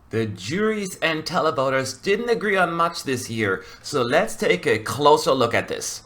The juries and televoters didn't agree on much this year, so let's take a closer look at this.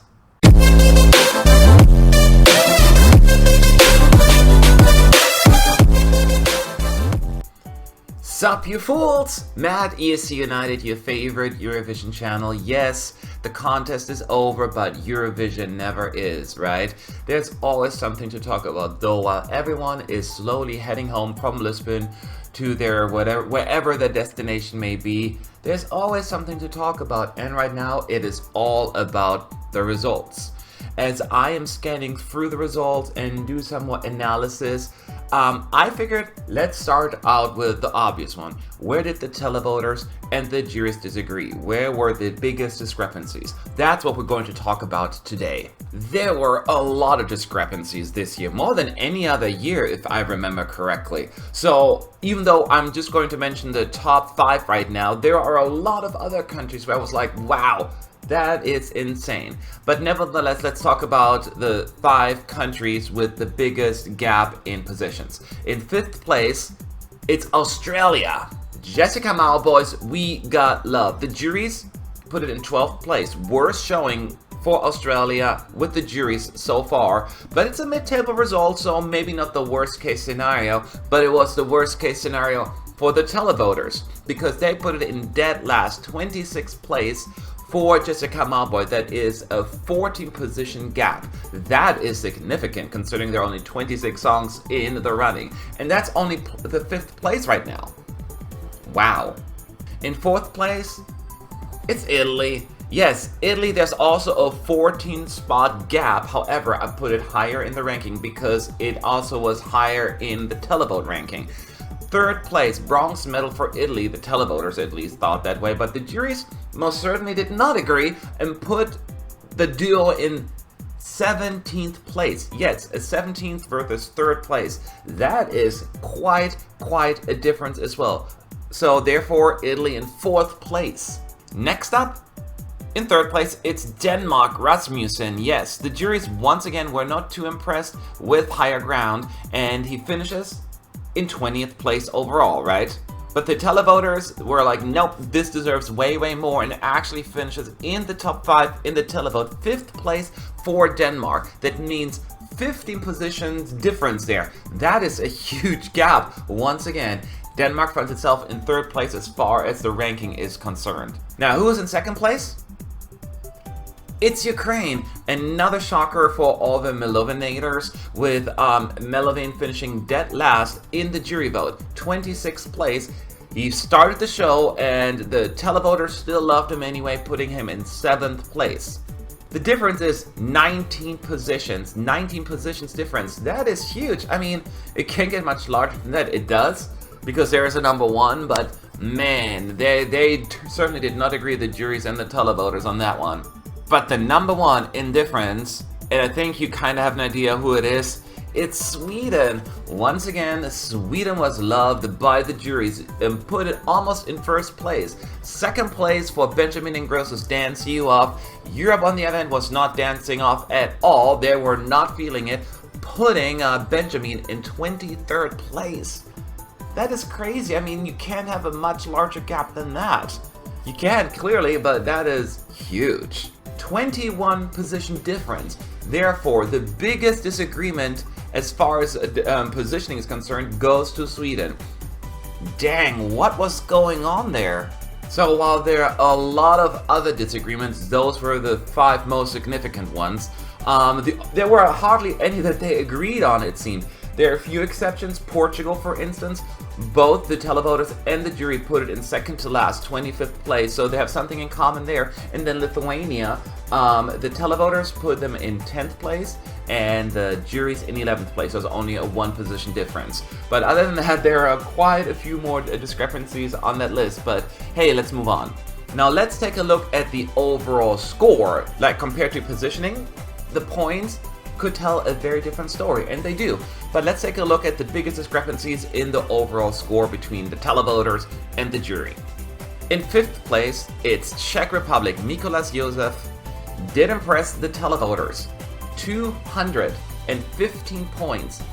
Sup you fools! Mad ESC United, your favorite Eurovision channel. Yes, the contest is over, but Eurovision never is, right? There's always something to talk about, though, while everyone is slowly heading home from Lisbon to their wherever their destination may be. There's always something to talk about, and right now it is all about the results. As I am scanning through the results and do somewhat analysis, I figured let's start out with the obvious one. Where did the televoters and the juries disagree? Where were the biggest discrepancies? That's what we're going to talk about today. There were a lot of discrepancies this year, more than any other year if I remember correctly. So even though I'm just going to mention the top 5 right now, there are a lot of other countries where I was like, wow, that is insane. But nevertheless, let's talk about the 5 countries with the biggest gap in positions. In 5th place, it's Australia. Jessica Mauboy's We Got Love. The juries put it in 12th place. Worst showing for Australia with the juries so far. But it's a mid-table result, so maybe not the worst case scenario. But it was the worst case scenario for the televoters, because they put it in dead last, 26th place. For Jessica Mauboy, that is a 14 position gap. That is significant considering there are only 26 songs in the running. And that's only the 5th place right now. Wow. In 4th place, it's Italy. Yes, Italy, there's also a 14 spot gap. However, I put it higher in the ranking because it also was higher in the Televote ranking. 3rd place, bronze medal for Italy. The televoters at least thought that way, but the juries most certainly did not agree and put the duo in 17th place. Yes, a 17th versus 3rd place. That is quite a difference as well. So therefore, Italy in 4th place. Next up, in 3rd place, it's Denmark, Rasmussen. Yes, the juries once again were not too impressed with Higher Ground, and he finishes in 20th place overall, right? But the televoters were like, nope, this deserves way more, and it actually finishes in the top 5 in the televote, 5th place for Denmark. That means 15 positions difference there. That is a huge gap. Once again, Denmark finds itself in 3rd place as far as the ranking is concerned. Now, who is in 2nd place? It's Ukraine, another shocker for all the Melovinators, with Melovin finishing dead last in the jury vote, 26th place. He started the show and the televoters still loved him anyway, putting him in 7th place. The difference is 19 positions difference. That is huge. I mean, it can't get much larger than that. It does, because there is a number 1, but man, they certainly did not agree, the juries and the televoters, on that one. But the number 1 in difference, and I think you kind of have an idea who it is, it's Sweden. Once again, Sweden was loved by the juries and put it almost in 1st place. 2nd place for Benjamin Ingrosso's Dance You Off. Europe, on the other hand, was not dancing off at all. They were not feeling it, putting Benjamin in 23rd place. That is crazy. I mean, you can't have a much larger gap than that. You can, clearly, but that is huge. 21 position difference. Therefore, the biggest disagreement as far as positioning is concerned goes to Sweden. Dang, what was going on there? So while there are a lot of other disagreements, those were the 5 most significant ones. There were hardly any that they agreed on, it seemed. There are a few exceptions. Portugal, for instance, both the televoters and the jury put it in 2nd to last, 25th place, so they have something in common there. And then Lithuania, the televoters put them in 10th place, and the juries in 11th place. So it's only a 1 position difference. But other than that, there are quite a few more discrepancies on that list. But hey, let's move on. Now let's take a look at the overall score. Like, compared to positioning, the points could tell a very different story, and they do. But let's take a look at the biggest discrepancies in the overall score between the televoters and the jury. In 5th place, it's Czech Republic. Mikolas Josef did impress the televoters. 215 points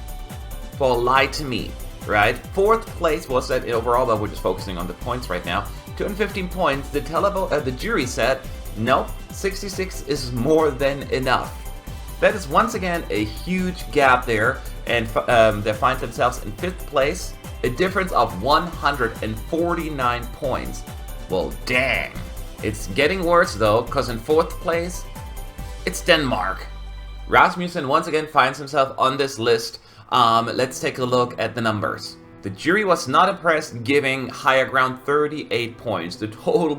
for Lie to Me. right? Fourth place was set overall, but we're just focusing on the points right now. 215 points. The jury said, nope, 66 is more than enough. That is once again a huge gap there, and they find themselves in 5th place, a difference of 149 points. Well, dang. It's getting worse though, because in 4th place, it's Denmark. Rasmussen once again finds himself on this list. Let's take a look at the numbers. The jury was not impressed, giving Higher Ground 38 points. The total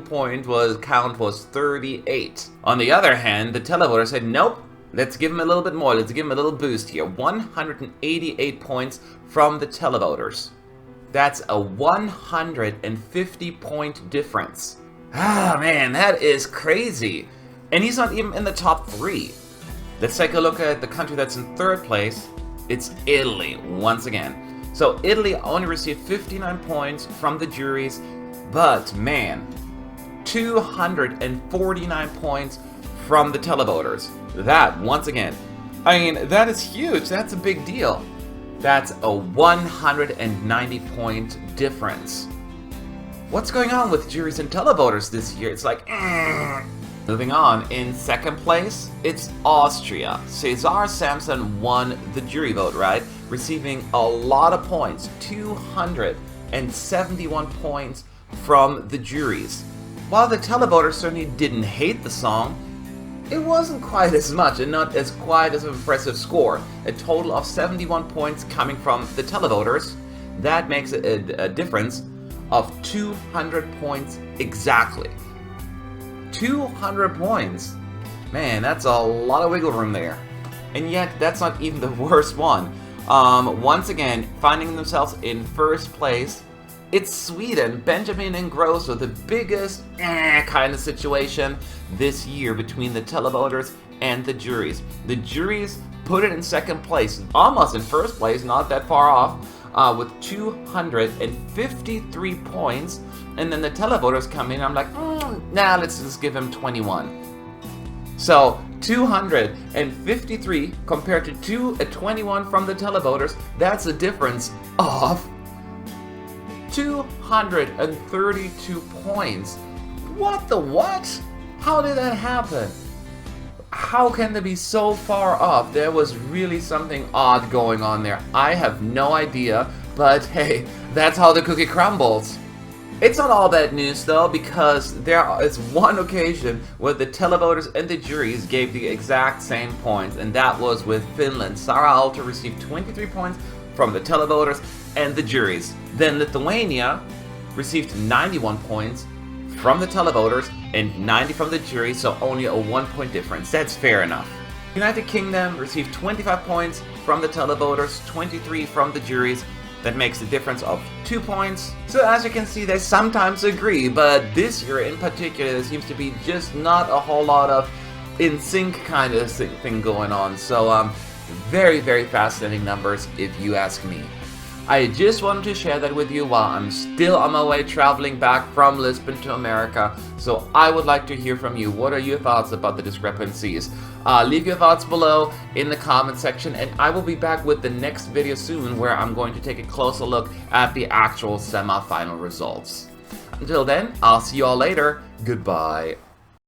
count was 38. On the other hand, the Televoter said, nope, let's give him a little bit more. Let's give him a little boost here. 188 points from the Televoters. That's a 150 point difference. Ah, man, that is crazy. And he's not even in the top 3. Let's take a look at the country that's in 3rd place. It's Italy, once again. So Italy only received 59 points from the juries, but man, 249 points from the Televoters. That, once again, I mean, that is huge. That's a big deal. That's a 190 point difference. What's going on with juries and Televoters this year? It's like, Moving on, in 2nd place, it's Austria. Cesar Samson won the jury vote, right? Receiving a lot of points, 271 points from the juries. While the Televoters certainly didn't hate the song, it wasn't quite as much and not as quite as an impressive score. A total of 71 points coming from the Televoters. That makes a difference of 200 points exactly. 200 points. Man, that's a lot of wiggle room there. And yet, that's not even the worst one. Once again, finding themselves in 1st place, it's Sweden. Benjamin Ingrosso, the biggest kind of situation this year between the Televoters and the juries. The juries put it in 2nd place, almost in 1st place, not that far off, with 253 points. And then the Televoters come in, I'm like, nah, let's just give him 21. So, 253 compared to 21 from the Televoters, that's a difference of 232 points. What the what? How did that happen? How can they be so far off? There was really something odd going on there. I have no idea, but hey, that's how the cookie crumbles. It's not all bad news though, because there is one occasion where the Televoters and the juries gave the exact same points, and that was with Finland. Sara Aalto received 23 points from the Televoters and the juries. Then Lithuania received 91 points from the Televoters and 90 from the jury, so only a 1 point difference. That's fair enough. United Kingdom received 25 points from the Televoters, 23 from the juries. That makes a difference of 2 points. So as you can see, they sometimes agree, but this year in particular, there seems to be just not a whole lot of in sync kind of thing going on. So very, very fascinating numbers if you ask me. I just wanted to share that with you while I'm still on my way traveling back from Lisbon to America. So I would like to hear from you. What are your thoughts about the discrepancies? Leave your thoughts below in the comment section, and I will be back with the next video soon where I'm going to take a closer look at the actual semi-final results. Until then, I'll see you all later. Goodbye.